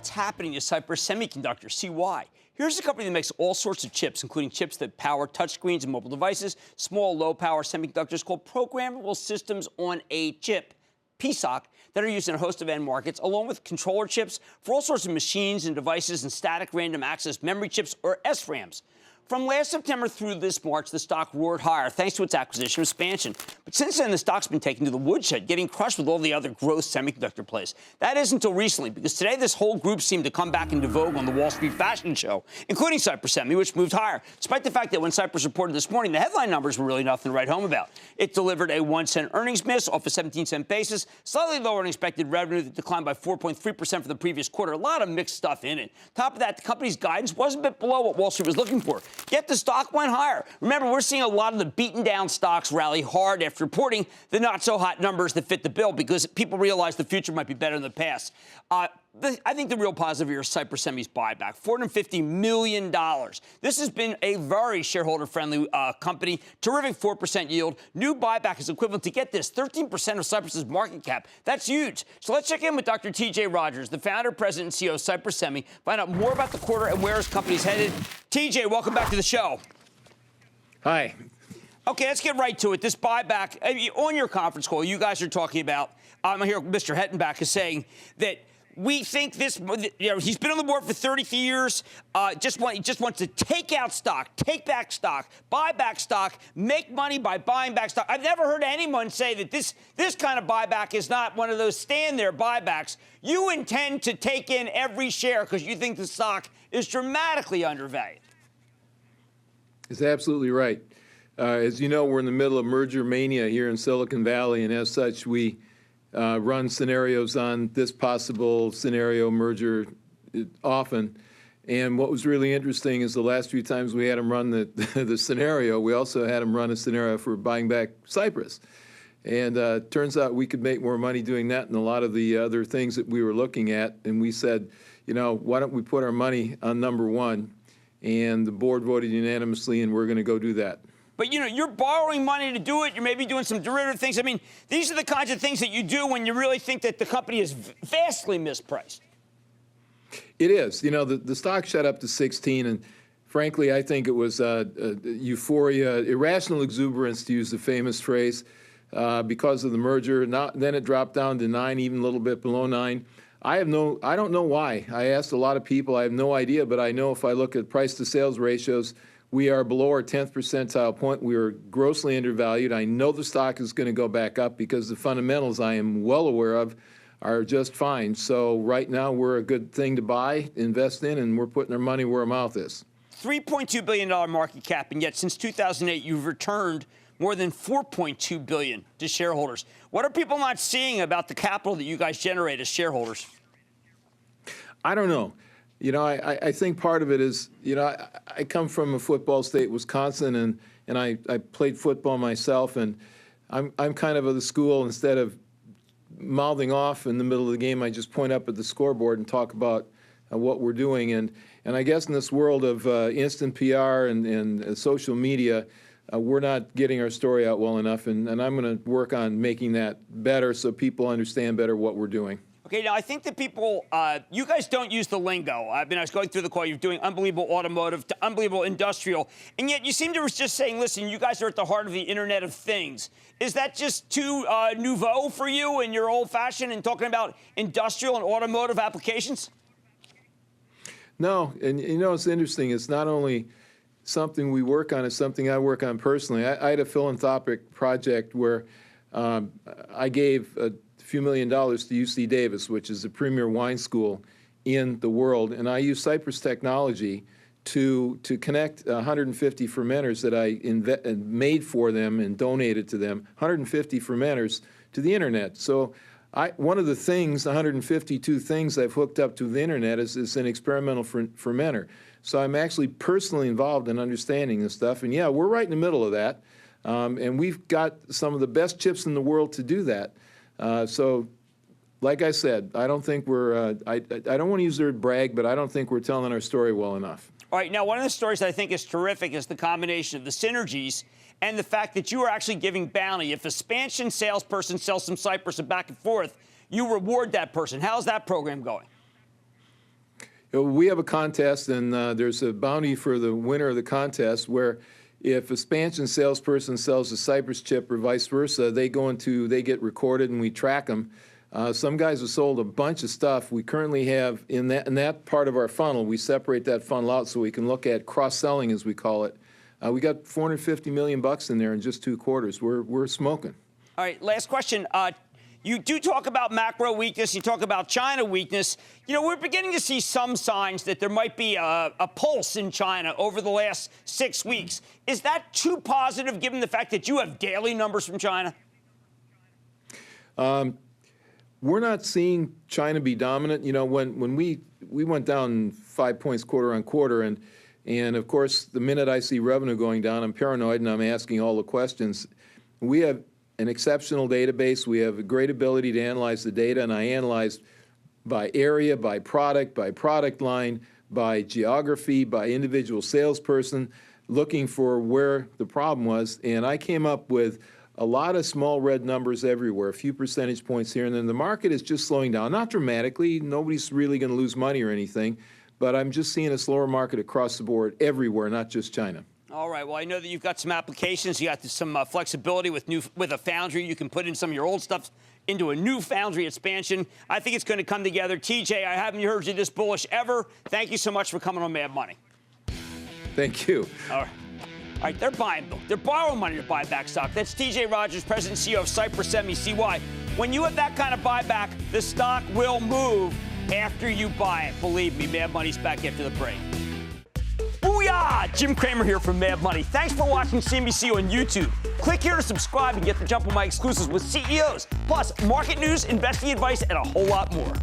what's happening to Cypress Semiconductor? See why. Here's a company that makes all sorts of chips, including chips that power touchscreens and mobile devices, small, low-power semiconductors called programmable systems on a chip, PSOC, that are used in a host of end markets, along with controller chips for all sorts of machines and devices and static random access memory chips, or SRAMs. From last September through this March, the stock roared higher thanks to its acquisition of expansion. But since then, the stock's been taken to the woodshed, getting crushed with all the other growth semiconductor plays. That is until recently, because today this whole group seemed to come back into vogue on the Wall Street fashion show, including Cypress Semi, which moved higher, despite the fact that when Cypress reported this morning, the headline numbers were really nothing to write home about. It delivered a 1-cent earnings miss off a 17-cent basis, slightly lower than expected revenue that declined by 4.3% from the previous quarter. A lot of mixed stuff in it. Top of that, the company's guidance was a bit below what Wall Street was looking for. Yet the stock went higher. Remember, we're seeing a lot of the beaten down stocks rally hard after reporting the not so hot numbers that fit the bill because people realize the future might be better than the past. I think the real positive here is Cypress Semi's buyback, $450 million. This has been a very shareholder-friendly company, terrific 4% yield. New buyback is equivalent to, get this, 13% of Cypress's market cap. That's huge. So let's check in with Dr. T.J. Rogers, the founder, president, and CEO of Cypress Semi, find out more about the quarter and where his company's headed. T.J., welcome back to the show. Hi. Okay, let's get right to it. This buyback, on your conference call, you guys are talking about, I hear Mr. Hettenbach is saying that we think this, he's been on the board for 30 years, just wants to take out stock, take back stock, buy back stock, make money by buying back stock. I've never heard anyone say that this kind of buyback is not one of those stand-there buybacks. You intend to take in every share because you think the stock is dramatically undervalued. It's absolutely right. As you know, we're in the middle of merger mania here in Silicon Valley, and as such, we run scenarios on this possible scenario merger often. And what was really interesting is the last few times we had him run the scenario, we also had him run a scenario for buying back Cypress. And turns out we could make more money doing that than a lot of the other things that we were looking at. And we said, you know, why don't we put our money on number one? And the board voted unanimously, and we're going to go do that. But, you're borrowing money to do it. You're maybe doing some derivative things. I mean, these are the kinds of things that you do when you really think that the company is vastly mispriced. It is. The stock shot up to 16, and frankly, I think it was euphoria, irrational exuberance, to use the famous phrase, because of the merger. Then it dropped down to 9, even a little bit below 9. I don't know why. I asked a lot of people. I have no idea, but I know if I look at price-to-sales ratios, we are below our 10th percentile point. We are grossly undervalued. I know the stock is going to go back up because the fundamentals I am well aware of are just fine. So right now we're a good thing to buy, invest in, and we're putting our money where our mouth is. $3.2 billion market cap, and yet since 2008 you've returned more than $4.2 billion to shareholders. What are people not seeing about the capital that you guys generate as shareholders? I don't know. I think part of it is, I come from a football state, Wisconsin, and I played football myself, and I'm kind of the school, instead of mouthing off in the middle of the game, I just point up at the scoreboard and talk about what we're doing. And I guess in this world of instant PR and social media, we're not getting our story out well enough, and I'm going to work on making that better so people understand better what we're doing. Okay, now I think that people, you guys don't use the lingo. I was going through the call. You're doing unbelievable automotive to unbelievable industrial, and yet you seem to just saying, listen, you guys are at the heart of the Internet of Things. Is that just too nouveau for you and you're old-fashioned and talking about industrial and automotive applications? No, and it's interesting. It's not only something we work on, it's something I work on personally. I had a philanthropic project where I gave a few $1 million to UC Davis, which is the premier wine school in the world, and I used Cypress technology to connect 150 fermenters that I made for them and donated to them, 150 fermenters to the internet. So one of the things, 152 things I've hooked up to the internet is an experimental fermenter. So I'm actually personally involved in understanding this stuff, and yeah, we're right in the middle of that, and we've got some of the best chips in the world to do that. So, like I said, I don't think we're, I don't want to use the word brag, but I don't think we're telling our story well enough. All right, now one of the stories that I think is terrific is the combination of the synergies and the fact that you are actually giving bounty. If a expansion salesperson sells some Cypress and back and forth, you reward that person. How's that program going? We have a contest, and there's a bounty for the winner of the contest where if a Spansion salesperson sells a Cypress chip or vice versa, they get recorded and we track them. Some guys have sold a bunch of stuff. We currently have in that part of our funnel, we separate that funnel out so we can look at cross-selling, as we call it. We got $450 million in there in just 2 quarters. We're smoking. All right, last question. You do talk about macro weakness. You talk about China weakness. You know, we're beginning to see some signs that there might be a pulse in China over the last 6 weeks. Is that too positive, given the fact that you have daily numbers from China? We're not seeing China be dominant. You know, when we went down 5 points quarter on quarter, and of course, the minute I see revenue going down, I'm paranoid and I'm asking all the questions. We have an exceptional database. We have a great ability to analyze the data, and I analyzed by area, by product line, by geography, by individual salesperson, looking for where the problem was. And I came up with a lot of small red numbers everywhere, a few percentage points here, and then the market is just slowing down. Not dramatically. Nobody's really going to lose money or anything, but I'm just seeing a slower market across the board everywhere, not just China. All right. Well, I know that you've got some applications. You got some flexibility with a foundry. You can put in some of your old stuff into a new foundry expansion. I think it's going to come together. TJ, I haven't heard you this bullish ever. Thank you so much for coming on Mad Money. Thank you. All right. They're borrowing money to buy back stock. That's TJ Rogers, President and CEO of Cypress Semi. CY. When you have that kind of buyback, the stock will move after you buy it. Believe me, Mad Money's back after the break. Booyah! Jim Cramer here from Mad Money. Thanks for watching CNBC on YouTube. Click here to subscribe and get the jump on my exclusives with CEOs, plus market news, investing advice, and a whole lot more.